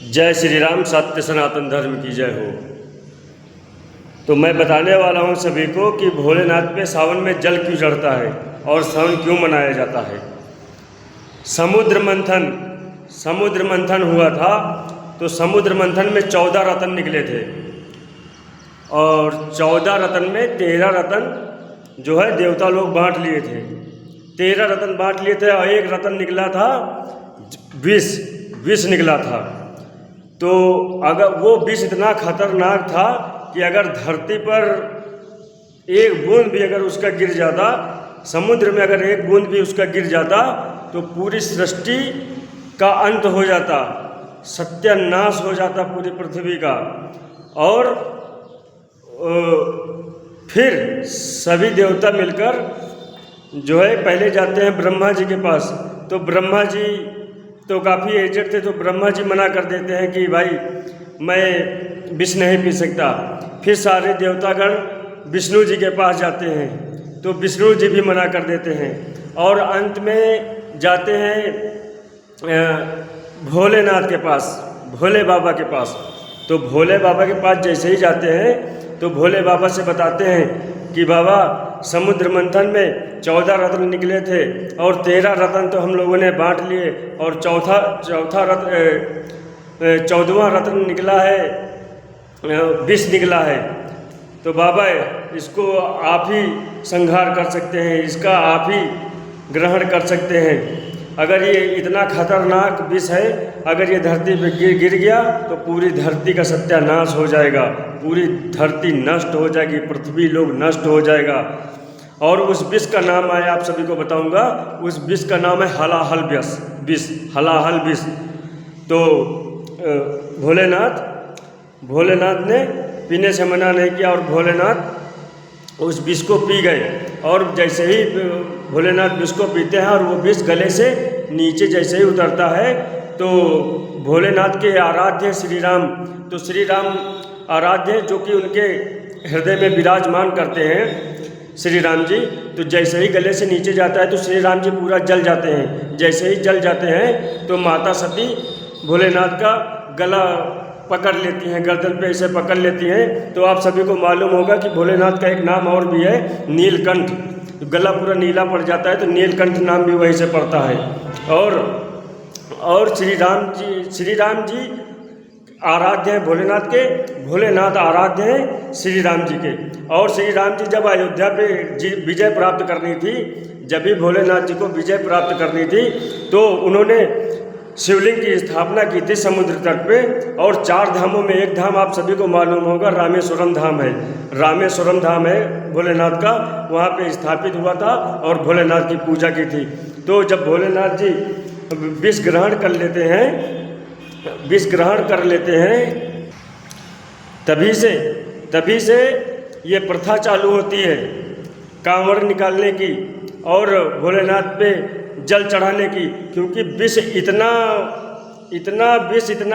जय श्री राम, सत्य सनातन धर्म की जय हो। तो मैं बताने वाला हूँ सभी को कि भोलेनाथ पे सावन में जल क्यों चढ़ता है और सावन क्यों मनाया जाता है। समुद्र मंथन हुआ था, तो समुद्र मंथन में 14 रत्न निकले थे और 14 रत्न में 13 रत्न जो है देवता लोग बांट लिए थे। 13 रत्न बांट लिए थे और एक रत्न निकला था विष निकला था। तो अगर वो विष इतना खतरनाक था कि अगर धरती पर एक बूंद भी अगर उसका गिर जाता, समुद्र में अगर एक बूंद भी उसका गिर जाता तो पूरी सृष्टि का अंत हो जाता, सत्यानाश हो जाता पूरी पृथ्वी का। और फिर सभी देवता मिलकर जो है पहले जाते हैं ब्रह्मा जी के पास। तो ब्रह्मा जी तो काफ़ी एजेड थे, तो ब्रह्मा जी मना कर देते हैं कि भाई मैं विष नहीं पी सकता। फिर सारे देवतागण विष्णु जी के पास जाते हैं, तो विष्णु जी भी मना कर देते हैं। और अंत में जाते हैं भोलेनाथ के पास, भोले बाबा के पास। तो भोले बाबा के पास जैसे ही जाते हैं तो भोले बाबा से बताते हैं कि बाबा समुद्र मंथन में 14 रत्न निकले थे और 13 रत्न तो हम लोगों ने बांट लिए और चौदहवां रत्न निकला है, विष निकला है। तो बाबा इसको आप ही संहार कर सकते हैं, इसका आप ही ग्रहण कर सकते हैं। अगर ये इतना खतरनाक विष है, अगर ये धरती पे गिर गया तो पूरी धरती का सत्यानाश हो जाएगा, पूरी धरती नष्ट हो जाएगी, पृथ्वी लोग नष्ट हो जाएगा। और उस विष का नाम है, आप सभी को बताऊंगा, उस विष का नाम है हलाहल विष, हलाहल विष। तो भोलेनाथ ने पीने से मना नहीं किया और भोलेनाथ उस विष को पी गए। और जैसे ही भोलेनाथ विष को पीते हैं और वो विष गले से नीचे जैसे ही उतरता है तो भोलेनाथ के आराध्य श्री राम, तो श्री राम आराध्य जो कि उनके हृदय में विराजमान करते हैं श्री राम जी। तो जैसे ही गले से नीचे जाता है तो श्री राम जी पूरा जल जाते हैं। जैसे ही जल जाते हैं तो माता सती भोलेनाथ का गला पकड़ लेती हैं, गर्दन पे ऐसे पकड़ लेती हैं। तो आप सभी को मालूम होगा कि भोलेनाथ का एक नाम और भी है, नीलकंठ। तो गला पूरा नीला पड़ जाता है तो नीलकंठ नाम भी वहीं से पड़ता है। और श्री राम जी आराध्य हैं भोलेनाथ के, भोलेनाथ आराध्य हैं श्री राम जी के। और श्री राम जी जब अयोध्या पे विजय प्राप्त करनी थी, जब भी भोलेनाथ जी को विजय प्राप्त करनी थी तो उन्होंने शिवलिंग की स्थापना की थी समुद्र तट पे। और 4 धामों में एक धाम आप सभी को मालूम होगा, रामेश्वरम धाम है। रामेश्वरम धाम है भोलेनाथ का, वहाँ पे स्थापित हुआ था और भोलेनाथ की पूजा की थी। तो जब भोलेनाथ जी विष ग्रहण कर लेते हैं तभी से ये प्रथा चालू होती है कांवड़ निकालने की और भोलेनाथ पे जल चढ़ाने की। क्योंकि विष इतना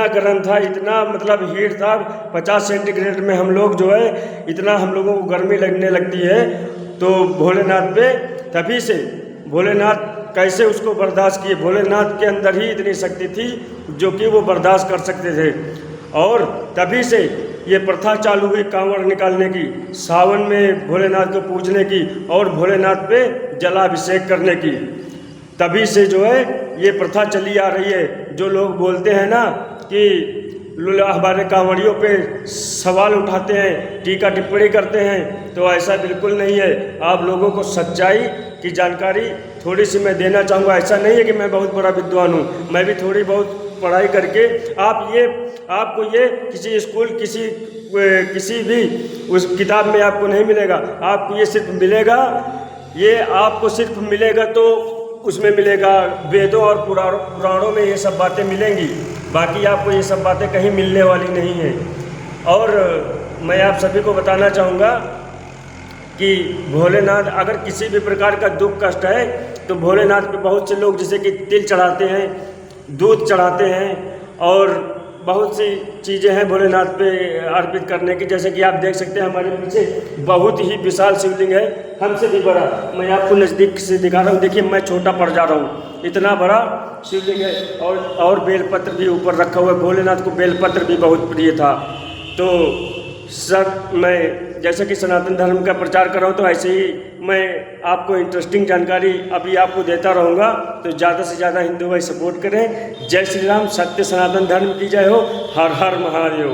गर्म था, इतना मतलब हीट था, 50 सेंटीग्रेड में हम लोग जो है इतना हम लोगों को गर्मी लगने लगती है। तो भोलेनाथ पे तभी से भोलेनाथ कैसे उसको बर्दाश्त किए, भोलेनाथ के अंदर ही इतनी शक्ति थी जो कि वो बर्दाश्त कर सकते थे। और तभी से ये प्रथा चालू हुई कांवड़ निकालने की, सावन में भोलेनाथ को पूजने की और भोलेनाथ पे जलाभिषेक करने की। तभी से जो है ये प्रथा चली आ रही है। जो लोग बोलते हैं ना कि हमारे कांवड़ियों पे सवाल उठाते हैं, टीका टिप्पणी करते हैं, तो ऐसा बिल्कुल नहीं है। आप लोगों को सच्चाई की जानकारी थोड़ी सी मैं देना चाहूँगा। ऐसा नहीं है कि मैं बहुत बड़ा विद्वान हूँ, मैं भी थोड़ी बहुत पढ़ाई करके आपको ये किसी स्कूल किसी भी उस किताब में आपको नहीं मिलेगा। आपको ये सिर्फ मिलेगा, ये आपको सिर्फ मिलेगा तो उसमें मिलेगा वेदों और पुराणों में ये सब बातें मिलेंगी। बाकी आपको ये सब बातें कहीं मिलने वाली नहीं है। और मैं आप सभी को बताना चाहूँगा कि भोलेनाथ अगर किसी भी प्रकार का दुख कष्ट है तो भोलेनाथ पे बहुत से लोग जैसे कि तिल चढ़ाते हैं, दूध चढ़ाते हैं और बहुत सी चीज़ें हैं भोलेनाथ पे अर्पित करने की। जैसे कि आप देख सकते हैं हमारे पीछे बहुत ही विशाल शिवलिंग है, हमसे भी बड़ा। मैं आपको नज़दीक से दिखा रहा हूँ, देखिए मैं छोटा पड़ जा रहा हूँ, इतना बड़ा शिवलिंग है। और बेलपत्र भी ऊपर रखा हुआ है, भोलेनाथ को बेलपत्र भी बहुत प्रिय था। तो सर मैं जैसे कि सनातन धर्म का प्रचार कर रहा हूँ, तो ऐसे ही मैं आपको इंटरेस्टिंग जानकारी अभी आपको देता रहूँगा। तो ज़्यादा से ज़्यादा हिंदू भाई सपोर्ट करें। जय श्री राम, सत्य सनातन धर्म की जय हो। हर हर महादेव।